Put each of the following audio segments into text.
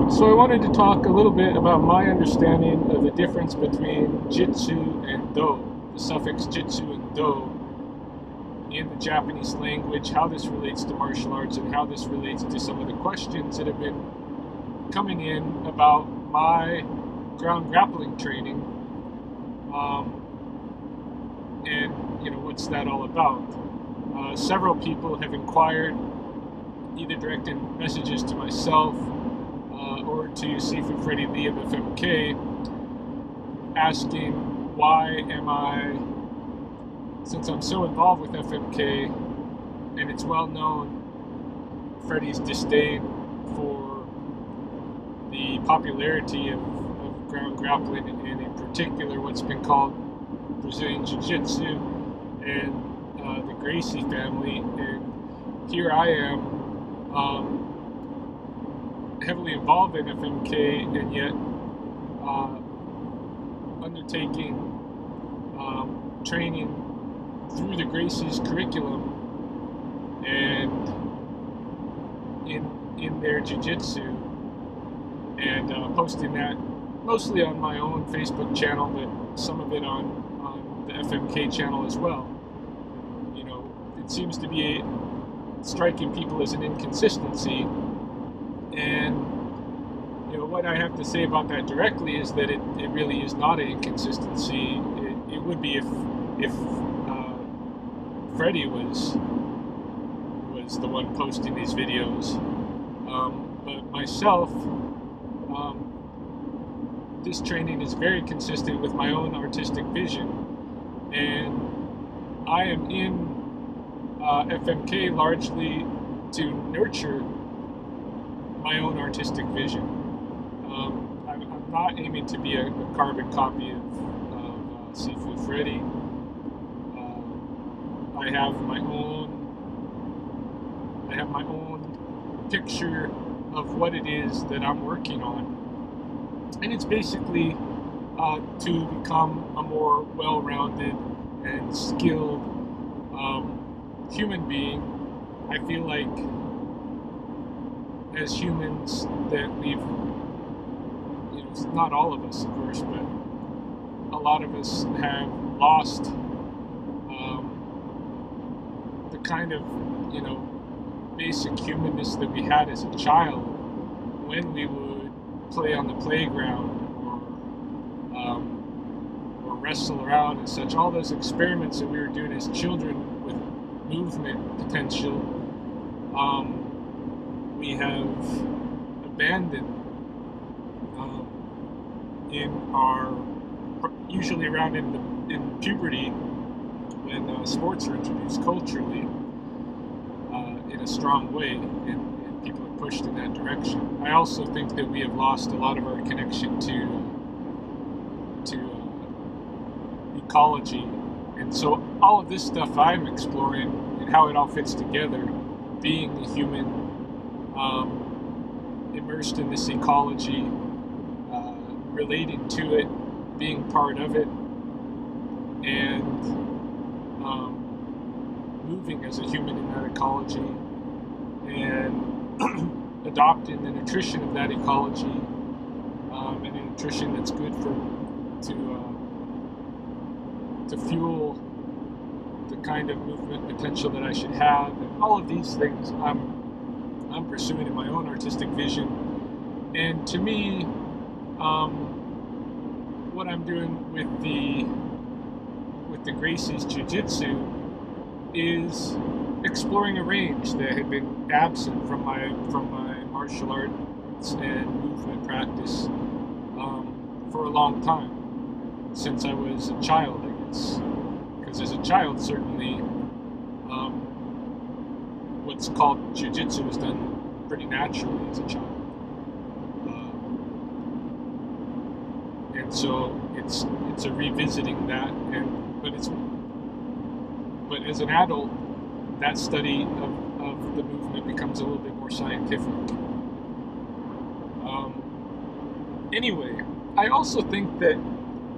So I wanted to talk a little bit about my understanding of the difference between Jitsu and Do, the suffix Jitsu and Do in the Japanese language, how this relates to martial arts, and how this relates to some of the questions that have been coming in about my ground grappling training, and what's that all about. Several people have inquired, either directing messages to myself or to Sifu Freddy Lee of FMK, asking why am I, since I'm so involved with FMK, and it's well known Freddy's disdain for the popularity of ground grappling, and in particular what's been called Brazilian Jiu-jitsu and the Gracie family, and here I am heavily involved in FMK, and yet undertaking training through the Gracie's curriculum and in their jiu-jitsu, and posting that mostly on my own Facebook channel, but some of it on the FMK channel as well. It seems to be striking people as an inconsistency, and what I have to say about that directly is that it really is not an inconsistency. It would be if Freddy was the one posting these videos, but myself, this training is very consistent with my own artistic vision, and I am in FMK largely to nurture my own artistic vision. I'm not aiming to be a carbon copy of Sifu Freddy. I have my own picture of what it is that I'm working on, and it's basically to become a more well-rounded and skilled human being. I feel like as humans that we've, not all of us of course, but a lot of us have lost the kind of basic humanness that we had as a child when we would play on the playground or wrestle around and such. All those experiments that we were doing as children with movement potential, we have abandoned in our, usually around in puberty, when sports are introduced culturally in a strong way, and people are pushed in that direction. I also think that we have lost a lot of our connection to ecology, and so all of this stuff I'm exploring and how it all fits together, being a human immersed in this ecology, relating to it, being part of it, and moving as a human in that ecology, and adopting the nutrition of that ecology, and a nutrition that's good to fuel the kind of movement potential that I should have, and all of these things I'm pursuing in my own artistic vision. And to me, what I'm doing with the Gracie's Jiu-Jitsu is exploring a range that had been absent from my martial arts and movement practice for a long time, since I was a child, I guess. Because as a child, certainly, what's called Jiu-Jitsu was done pretty naturally as a child. And so it's a revisiting that, but as an adult, that study of the movement becomes a little bit more scientific. Anyway, I also think that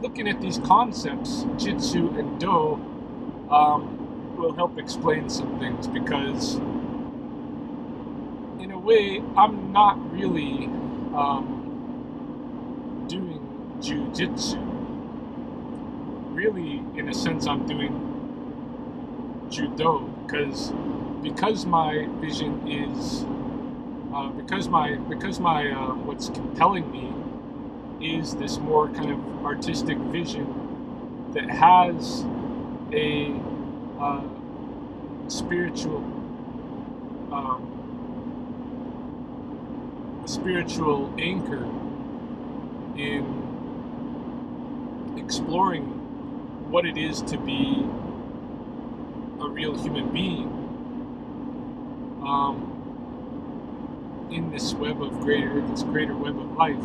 looking at these concepts, Jitsu and Do, will help explain some things, because in a way, I'm not really doing Jiu-jitsu. Really, in a sense, I'm doing judo because my vision is because my what's compelling me is this more kind of artistic vision that has a spiritual anchor in exploring what it is to be a real human being in this greater web of life.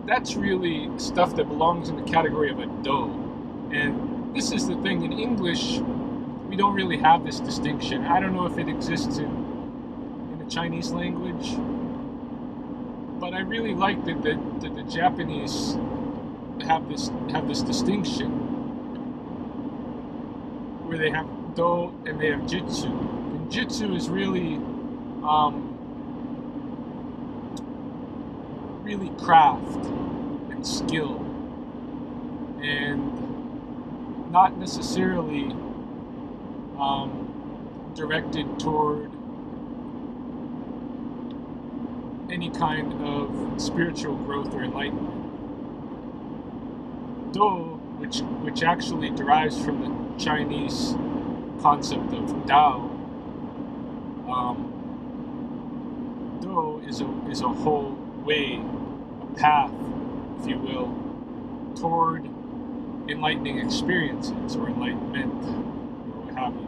That's really stuff that belongs in the category of a do. And this is the thing, in English, we don't really have this distinction. I don't know if it exists in the Chinese language, but I really like that the Japanese have this distinction where they have do and they have jitsu. And jitsu is really really craft and skill, and not necessarily directed toward any kind of spiritual growth or enlightenment. Do, which actually derives from the Chinese concept of Tao, Do is a whole way, a path, if you will, toward enlightening experiences or enlightenment or what have you.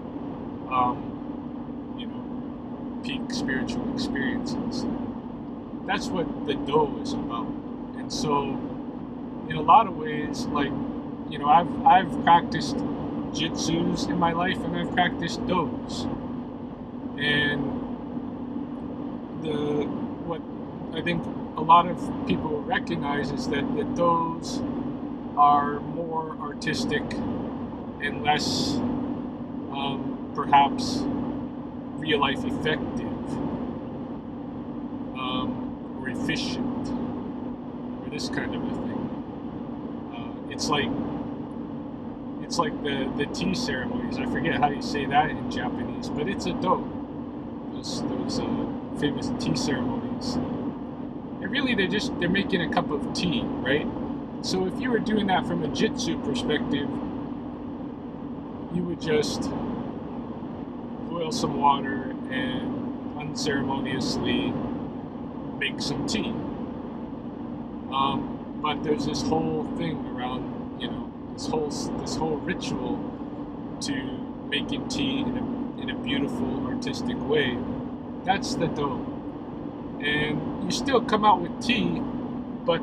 Peak spiritual experiences. That's what the Do is about. And so, in a lot of ways, like, I've practiced jitsus in my life, and I've practiced dos. And what I think a lot of people recognize is that the dos are more artistic and less, perhaps, real life effective or efficient or this kind of a thing. It's like the tea ceremonies. I forget how you say that in Japanese, but it's a do. Those famous tea ceremonies. And really, they're making a cup of tea, right? So if you were doing that from a jitsu perspective, you would just boil some water and unceremoniously make some tea. But there's this whole thing around, this whole ritual to making tea in a beautiful artistic way. That's the do. And you still come out with tea, but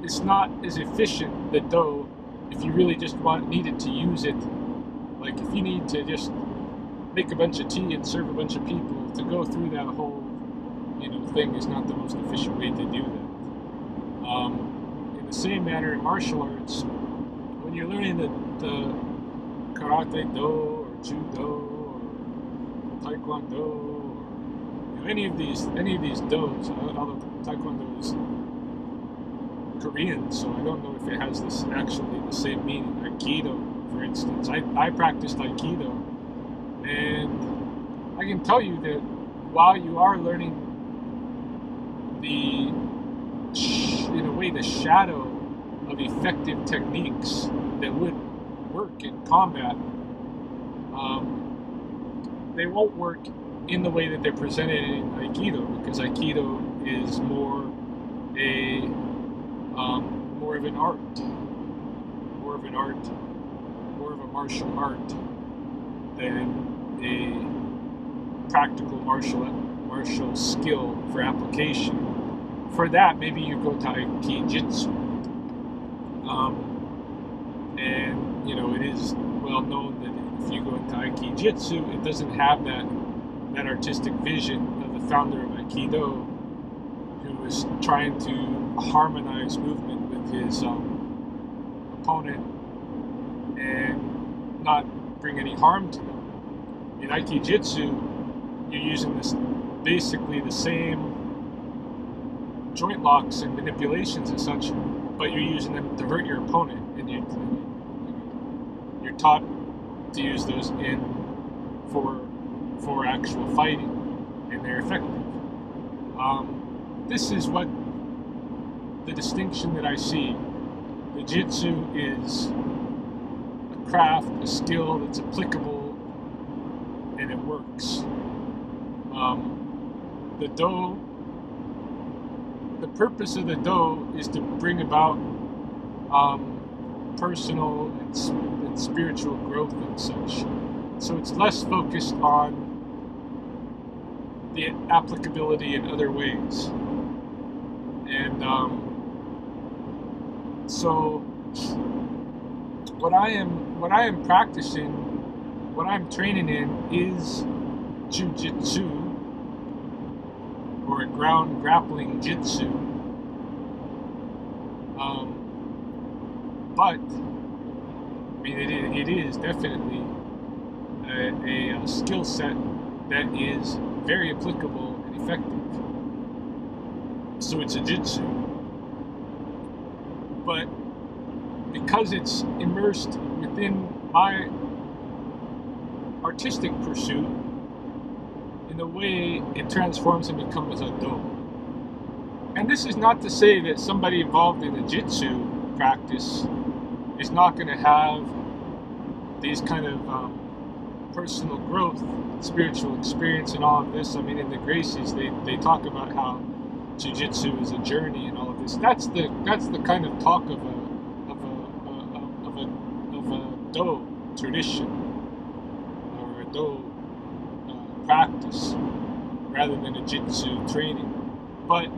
it's not as efficient, the do, if you really just needed to use it. Like if you need to just make a bunch of tea and serve a bunch of people, to go through that whole thing is not the most efficient way to do that. In the same manner, in martial arts, when you're learning the karate do or judo or taekwondo or any of these dos, although taekwondo is Korean, so I don't know if it has actually the same meaning. Aikido, for instance, I practiced Aikido, and I can tell you that while you are learning the shadow of effective techniques that would work in combat, they won't work in the way that they're presented in Aikido, because Aikido is more of an art, more of a martial art than a practical martial skill for application. For that, maybe you go to Jiu-jitsu. And it is well known that if you go into Jiu-jitsu, it doesn't have that artistic vision of the founder of Aikido, who was trying to harmonize movement with his opponent and not bring any harm to them. In Jiu-jitsu, you're using this basically the same joint locks and manipulations and such, but you're using them to hurt your opponent, and you're taught to use those for actual fighting, and they're effective. This is what the distinction that I see. The Jiu-Jitsu is a craft, a skill that's applicable, and it works. The Do, the purpose of the Do is to bring about personal and spiritual growth and such. So it's less focused on the applicability in other ways. And so what I am practicing, what I'm training in is Jiu-jitsu, or a ground grappling jitsu. But I mean, it is definitely a skill set that is very applicable and effective. So it's a jitsu. But because it's immersed within my artistic pursuit, in a way it transforms and becomes a Do. And this is not to say that somebody involved in a jitsu practice is not going to have these kind of personal growth, spiritual experience, and all of this. I mean, in the Gracies, they talk about how Jiu-Jitsu is a journey and all of this. That's the kind of talk of a Do tradition, or a Do practice, rather than a Jitsu training. But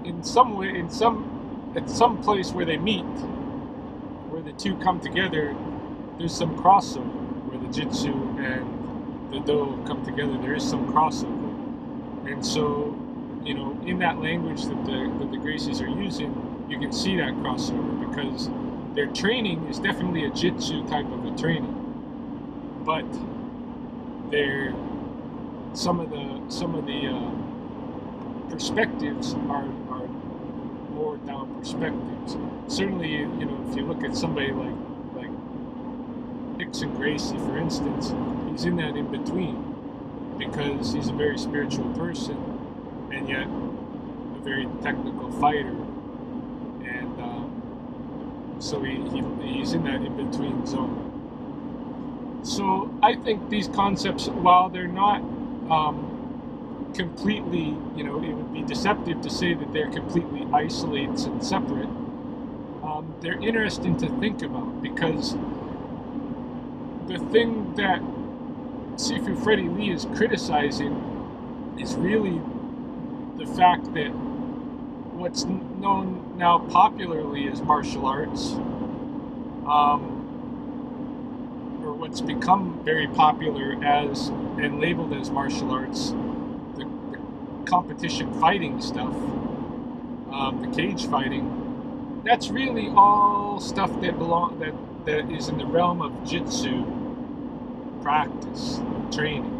in some way, at some place where they meet, where the two come together, there's some crossover. Where the Jitsu and the Do come together, there is some crossover. And so, in that language that the Gracies are using, you can see that crossover, because their training is definitely a Jitsu type of a training, but some of the perspectives are more down perspectives. Certainly, if you look at somebody like Hickson Gracie, for instance, he's in that in between, because he's a very spiritual person and yet a very technical fighter, and so he's in that in between zone. So I think these concepts, while they're not completely, it would be deceptive to say that they're completely isolated and separate, they're interesting to think about, because the thing that Sifu Freddie Lee is criticizing is really the fact that what's known now popularly as martial arts, or what's become very popular as and labeled as martial arts, the competition fighting stuff, the cage fighting, that's really all stuff that is in the realm of Jitsu practice, training.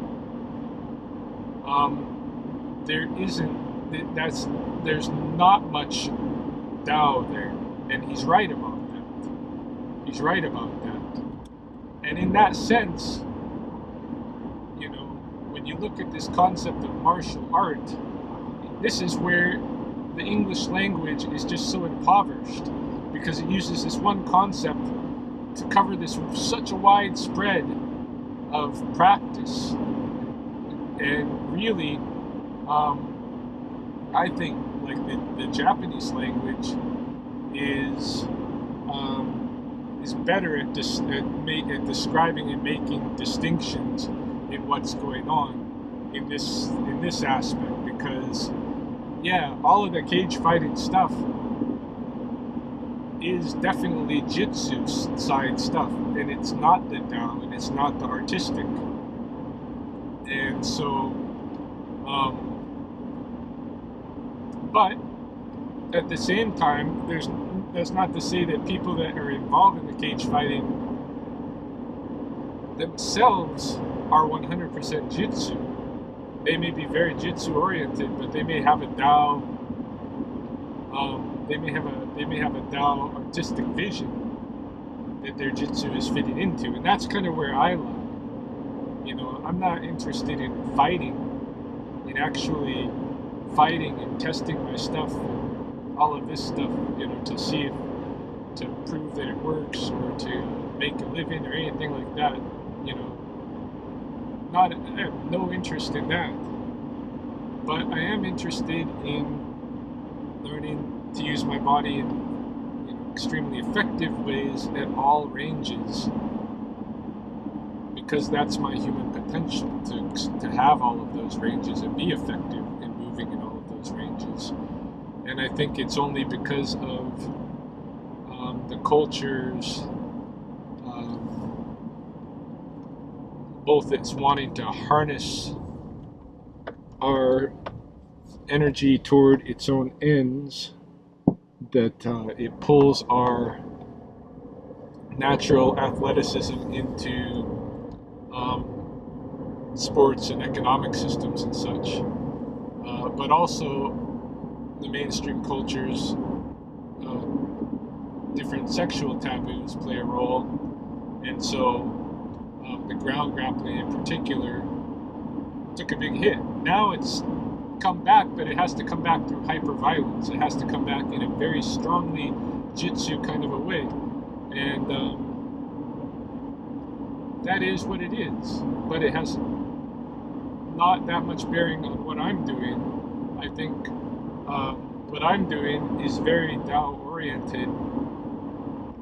There's not much Tao there, and he's right about that. And in that sense, when you look at this concept of martial art, this is where the English language is just so impoverished, because it uses this one concept to cover this such a wide spread of practice. And really, I think like the Japanese language is better at describing and making distinctions in what's going on in this aspect, because all of the cage fighting stuff is definitely Jitsu side stuff, and it's not the Tao, and it's not the artistic. And so but at the same time, that's not to say that people that are involved in the cage fighting themselves are 100% Jitsu. They may be very Jitsu oriented, but they may have a Tao. They may have a Tao artistic vision that their Jitsu is fitting into, and that's kind of where I lie. I'm not interested in fighting, in actually fighting and testing my stuff, and all of this stuff, to see if, to prove that it works or to make a living or anything like that. I have no interest in that. But I am interested in learning to use my body in extremely effective ways at all ranges, because that's my human potential to have all of those ranges and be effective in moving in all of those ranges. And I think it's only because of the cultures, both it's wanting to harness our energy toward its own ends, that it pulls our natural athleticism into sports and economic systems and such. But also the mainstream cultures, different sexual taboos play a role. And so the ground grappling in particular took a big hit. Now it's come back, but it has to come back through hyper-violence. It has to come back in a very strongly Jitsu kind of a way. And that is what it is. But it has not that much bearing on what I'm doing. I think what I'm doing is very Tao-oriented,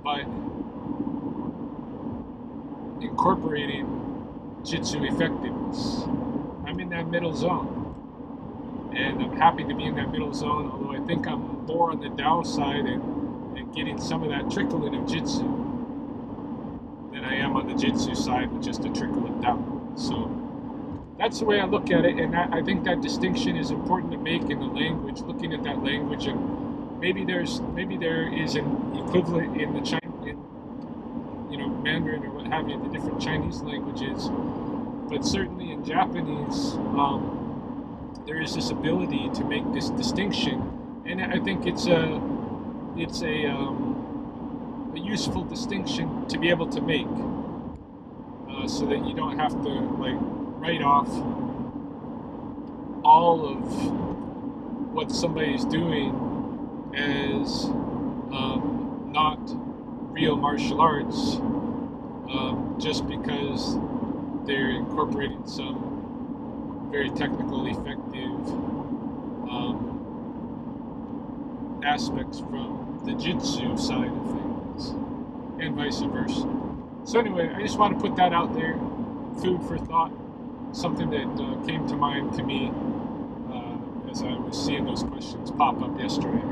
but incorporating Jitsu effectiveness. I'm in that middle zone. And I'm happy to be in that middle zone, although I think I'm more on the Tao side and getting some of that trickling of Jitsu than I am on the Jitsu side with just a trickle of Tao. So that's the way I look at it, and I think that distinction is important to make in the language, looking at that language, and maybe there is an equivalent in the Mandarin or what have you, the different Chinese languages, but certainly in Japanese, there is this ability to make this distinction, and I think it's a useful distinction to be able to make, so that you don't have to write off all of what somebody's doing as not real martial arts, just because they're incorporating some very technical, effective aspects from the Jitsu side of things, and vice versa. So anyway, I just want to put that out there, food for thought, something that came to mind to me as I was seeing those questions pop up yesterday.